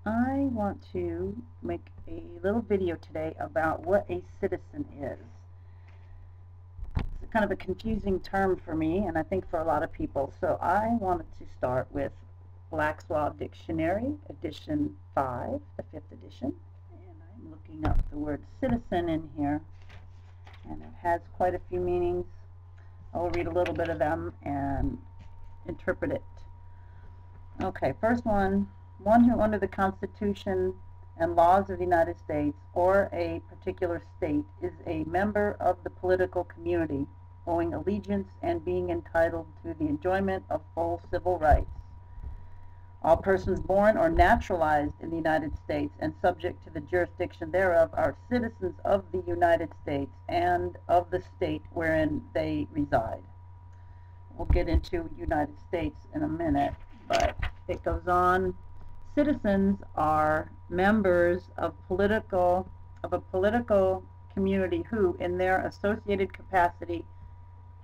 I want to make a little video today about what a citizen is. It's kind of a confusing term for me, and I think for a lot of people. So I wanted to start with Black's Law Dictionary, edition 5, the 5th edition. And I'm looking up the word citizen in here, and it has quite a few meanings. I will read a little bit of them and interpret it. Okay, first one who under the Constitution and laws of the United States or a particular state is a member of the political community, owing allegiance and being entitled to the enjoyment of full civil rights. All persons born or naturalized in the United States and subject to the jurisdiction thereof are citizens of the United States and of the state wherein they reside. We'll get into United States in a minute, but it goes on. Citizens are members of a political community who, in their associated capacity,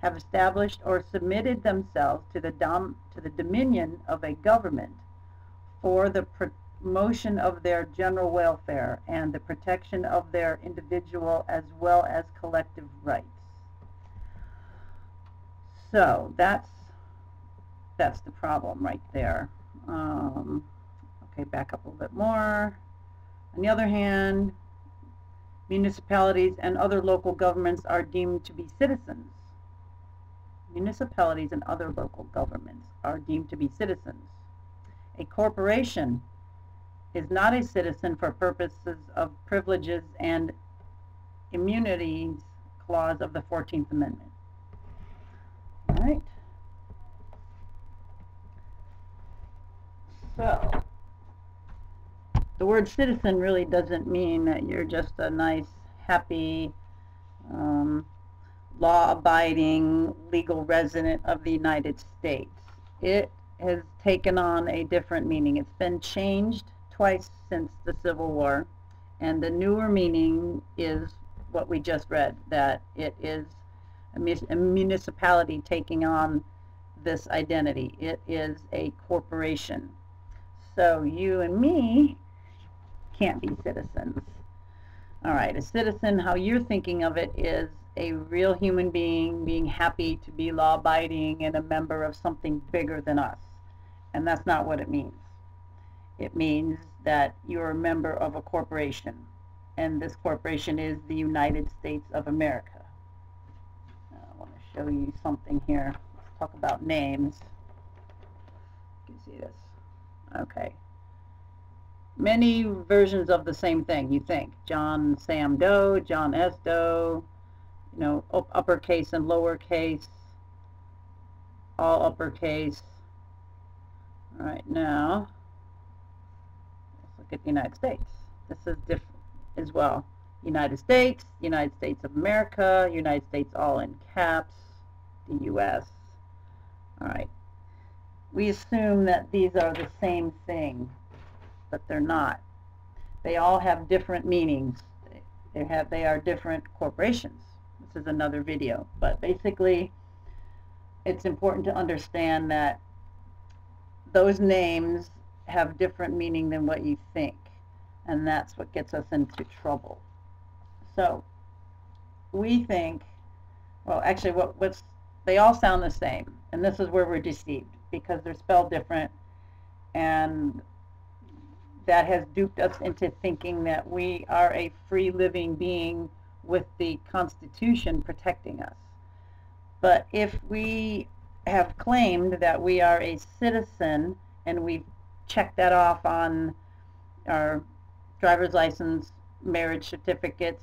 have established or submitted themselves to the dominion of a government for the promotion of their general welfare and the protection of their individual as well as collective rights. So that's the problem right there. Okay, back up a little bit more. On the other hand, municipalities and other local governments are deemed to be citizens. Municipalities and other local governments are deemed to be citizens. A corporation is not a citizen for purposes of privileges and immunities clause of the 14th Amendment. All right. So, the word citizen really doesn't mean that you're just a nice, happy, law-abiding, legal resident of the United States. It has taken on a different meaning. It's been changed twice since the Civil War, and the newer meaning is what we just read, that it is a municipality taking on this identity. It is a corporation. So you and me can't be citizens. All right, a citizen, how you're thinking of it, is a real human being happy to be law-abiding and a member of something bigger than us. And that's not what it means. It means that you're a member of a corporation, and this corporation is the United States of America. I want to show you something here. Let's talk about names. You can see this. Okay. Many versions of the same thing, you think. John Sam Doe, John S. Doe, you know, uppercase and lowercase, all uppercase. All right, now, let's look at the United States. This is different as well. United States of America, United States all in caps, the U.S. All right. We assume that these are the same thing, but they're not. They all have different meanings. They are different corporations. This is another video, but basically it's important to understand that those names have different meaning than what you think, and that's what gets us into trouble. So we think, well, actually they all sound the same, and this is where we're deceived, because they're spelled different, and that has duped us into thinking that we are a free living being with the Constitution protecting us. But if we have claimed that we are a citizen, and we've checked that off on our driver's license, marriage certificates,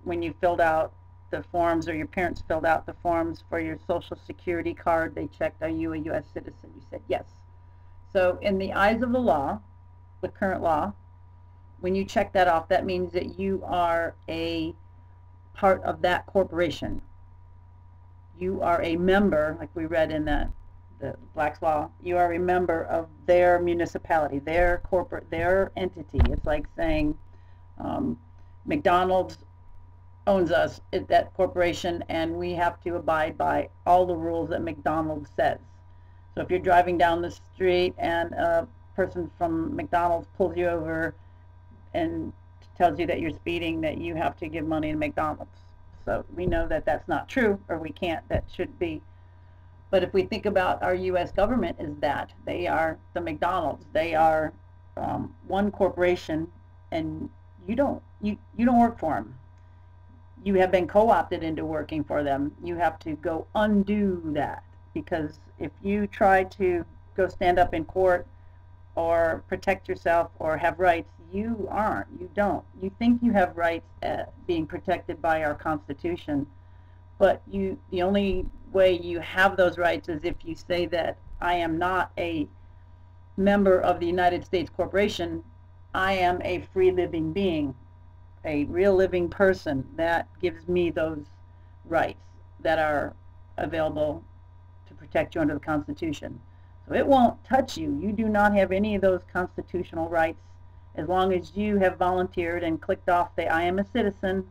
when you filled out the forms, or your parents filled out the forms for your Social Security card, they checked, are you a U.S. citizen? You said yes. So in the eyes of the law, the current law, when you check that off, that means that you are a part of that corporation. You are a member, like we read in the Black's Law, you are a member of their municipality, their corporate, their entity. It's like saying McDonald's owns us, that corporation, and we have to abide by all the rules that McDonald's says. So if you're driving down the street and a person from McDonald's pulls you over and tells you that you're speeding, that you have to give money to McDonald's. So we know that that's not true, or we can't, that should be. But if we think about our U.S. government is that they are the McDonald's, they are one corporation, and you don't work for them. You have been co-opted into working for them. You have to go undo that, because if you try to go stand up in court or protect yourself or have rights, you aren't. You don't. You think you have rights being protected by our Constitution, but the only way you have those rights is if you say that I am not a member of the United States Corporation. I am a free living being, a real living person. That gives me those rights that are available to protect you under the Constitution. So it won't touch you. You do not have any of those constitutional rights as long as you have volunteered and clicked off the I am a citizen.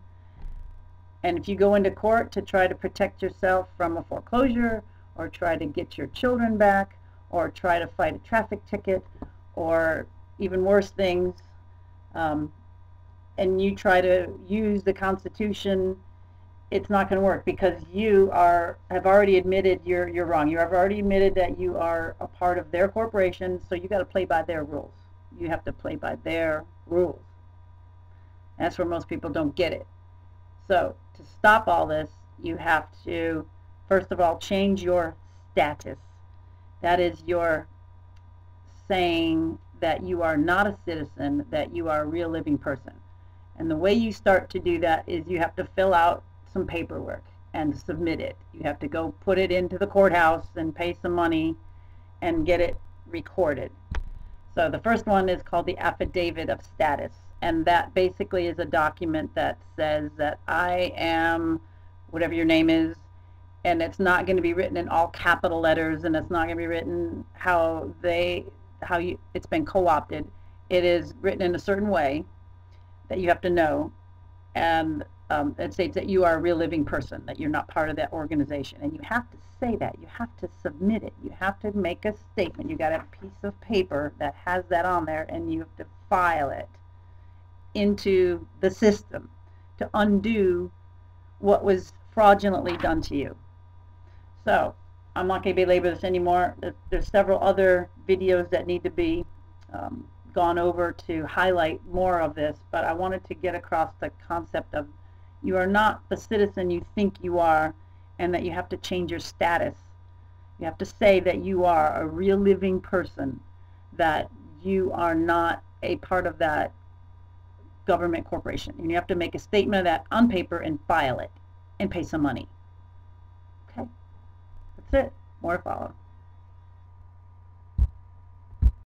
And if you go into court to try to protect yourself from a foreclosure, or try to get your children back, or try to fight a traffic ticket, or even worse things, and you try to use the Constitution, it's not going to work, because you have already admitted you're wrong. You have already admitted that you are a part of their corporation, so you got to play by their rules. You have to play by their rules. That's where most people don't get it. So to stop all this, you have to, first of all, change your status. That is your saying that you are not a citizen, that you are a real living person. And the way you start to do that is you have to fill out some paperwork and submit it. You have to go put it into the courthouse and pay some money and get it recorded. So the first one is called the Affidavit of Status, and that basically is a document that says that I am whatever your name is, and it's not going to be written in all capital letters, and it's not going to be written it's been co-opted. It is written in a certain way that you have to know, and it states that you are a real living person, that you're not part of that organization, and you have to say that. You have to submit it. You have to make a statement. You got to have a piece of paper that has that on there, and you have to file it into the system to undo what was fraudulently done to you. So I'm not going to belabor this anymore. There's several other videos that need to be gone over to highlight more of this, but I wanted to get across the concept of you are not the citizen you think you are, and that you have to change your status. You have to say that you are a real living person, that you are not a part of that government corporation. And you have to make a statement of that on paper and file it and pay some money. Okay, that's it. More to follow.